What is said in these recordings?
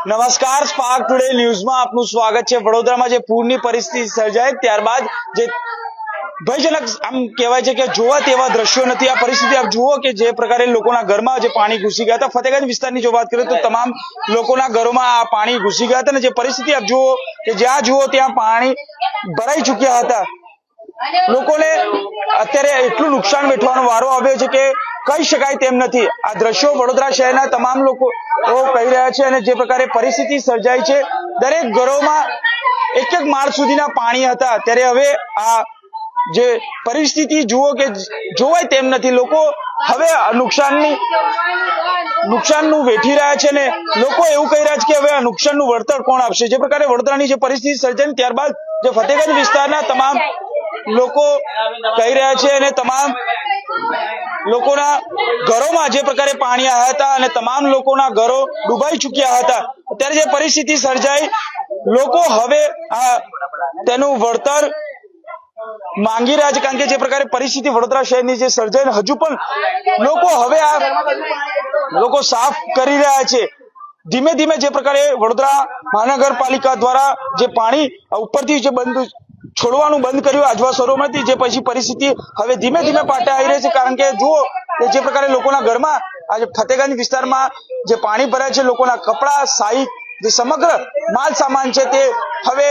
નમસ્કાર, spark today ન્યૂઝમાં આપનું સ્વાગત છે। વડોદરામાં જે પૂરની પરિસ્થિતિ સર્જાઈ ત્યારબાદ જે ભયજનક આમ કહેવાય છે કે જોવા તેવા દ્રશ્યો નથી। આ પરિસ્થિતિ આપ જુઓ કે જે પ્રકારે લોકોના ઘરમાં જે પાણી ઘૂસી ગયા હતા। ફતેગંજ વિસ્તારની જો વાત કરીએ તો તમામ લોકોના ઘરોમાં આ પાણી ઘૂસી ગયા હતા અને જે પરિસ્થિતિ આપ જુઓ કે જ્યાં જુઓ ત્યાં પાણી ભરાઈ ચૂક્યા હતા। લોકોને અત્યારે એટલું નુકસાન વેઠવાનો વારો આવ્યો છે કે કહી શકાય તેમ નથી। આ દ્રશ્યો વડોદરા શહેરના તમામ લોકો કહી રહ્યા છે અને જે પ્રકારે પરિસ્થિતિ સર્જાઈ છે, દરેક ઘરોમાં એક એક માળ સુધીના પાણી હતા। ત્યારે હવે આ જે પરિસ્થિતિ જુઓ કે જોવાય તેમ નથી। લોકો હવે નુકસાનનું વેઠી રહ્યા છે ને લોકો એવું કહી રહ્યા છે કે હવે આ નુકસાનનું વળતર કોણ આપશે। જે પ્રકારે વડોદરાની જે પરિસ્થિતિ સર્જાઈ ત્યારબાદ જે ફતેગંજ વિસ્તારના તમામ લોકો કહી રહ્યા છે અને તમામ લોકોના ઘરોમાં જે પ્રકારે પાણી આવ્યા હતા અને તમામ લોકોના ઘરો ડૂબાઈ ચૂક્યા હતા। અત્યારે જે પરિસ્થિતિ સર્જાઈ, લોકો હવે તેનું વળતર માંગી રહ્યા છે, કારણ કે જે પ્રકારે પરિસ્થિતિ વડોદરા શહેરની જે સર્જાઈ હજુ પણ લોકો હવે લોકો સાફ કરી રહ્યા છે। ધીમે ધીમે જે પ્રકારે વડોદરા મહાનગરપાલિકા દ્વારા જે પાણી ઉપરથી જે છોડવાનું બંધ કર્યું આજવાસરોમાંથી, જે પછી પરિસ્થિતિ હવે ધીમે ધીમે પાટે આવી રહી છે। કારણ કે જુઓ કે જે પ્રકારે લોકોના ઘરમાં આજે ફતેગંજ વિસ્તારમાં જે પાણી ભરાય છે, લોકોના કપડા સહિત જે સમગ્ર માલ સામાન છે તે હવે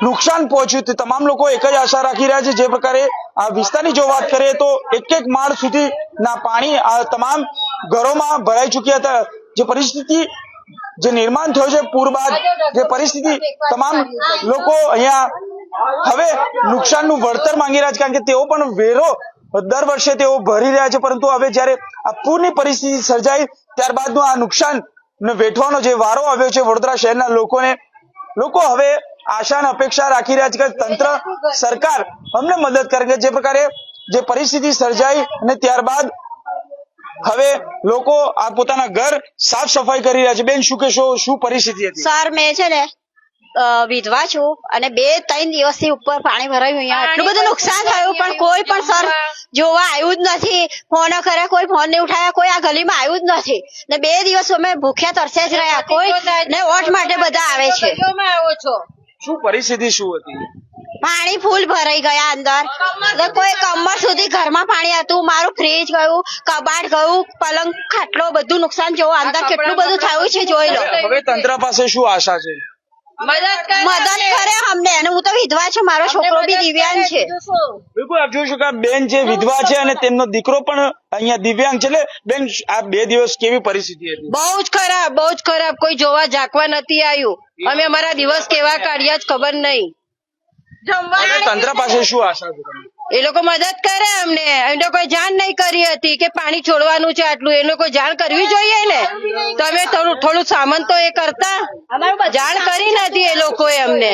નુકસાન પહોંચ્યું। તમામ લોકો એક જ આશા રાખી રહ્યા છે। જે પ્રકારે આ વિસ્તારની જો વાત કરીએ તો એક એક માળ સુધીના પાણી આ તમામ ઘરોમાં ભરાઈ ચૂક્યા હતા। જે પરિસ્થિતિ જે નિર્માણ થયો છે પૂર બાદ, જે પરિસ્થિતિ તમામ લોકો અહીંયા હવે નુકસાનનું વળતર માંગી રહ્યા છે, કારણ કે તેઓ પણ વેરો દર વર્ષે તેઓ ભરી રહ્યા છે। પરંતુ હવે જયારે આ પૂરની પરિસ્થિતિ સર્જાઈ ત્યારબાદનું આ નુકસાન વેઠવાનો જે વારો આવ્યો છે વડોદરા શહેરના લોકોને, લોકો હવે આશા અને અપેક્ષા રાખી રહ્યા છે કે તંત્ર, સરકાર અમને મદદ કરે। કે જે પ્રકારે જે પરિસ્થિતિ સર્જાઈ અને ત્યારબાદ હવે લોકો આ પોતાના ઘર સાફ સફાઈ કરી રહ્યા છે। બેન, શું કહેશો, શું પરિસ્થિતિ હતી? સર, મેં છે ને વિધવા છું અને 2-3 દિવસથી ઉપર પાણી ભરાયું। અહીંયા એટલું બધું નુકસાન થયું પણ કોઈ પણ સર જોવા આવ્યું જ નથી। ફોન કર્યા, કોઈ ફોન નહીં ઉઠાયા, કોઈ આ ગલીમાં આવ્યું જ નથી ને 2 દિવસ અમે ભૂખ્યા તરસ્યા જ રહ્યા। કોઈ ને વોટ માટે બધા આવે છે। શું પરિસ્થિતિ શું હતી? પાણી ફૂલ ભરાઈ ગયા અંદર, કોઈ કમર સુધી ઘરમાં પાણી હતું। મારું ફ્રીજ ગયું, કબાટ ગયું, પલંગ ખાટલો બધું નુકસાન જોવો, અંદર કેટલું બધું થયું છે જોઈ લો। હવે તંત્ર પાસે શું આશા છે? મદદ કરે અમને। અને હું તો વિધવા છું, મારો છોકરો બી દિવ્યાંગ છે। બિલકુલ, આપ જોઈ શકો બેન જે વિધવા છે અને તેમનો દીકરો પણ અહીંયા દિવ્યાંગ છે। એટલે બેન, આ 2 દિવસ કેવી પરિસ્થિતિ હતી? બહુ જ ખરાબ। કોઈ જોવા જાગવા નથી આવ્યું। અમે અમારા દિવસ કેવા કાઢ્યા જ ખબર નહીં। હવે તંત્ર પાસે શું આશા છે? એ લોકો મદદ કરે અમને। એ લોકોએ જાણ નહીં કરી હતી કે પાણી છોડવાનું છે આટલું। એ લોકો જાણ કરવી જોઈએ ને, તો અમે થોડું સામાન તો એ કરતા, જાણ કરી નથી એ લોકોએ અમને।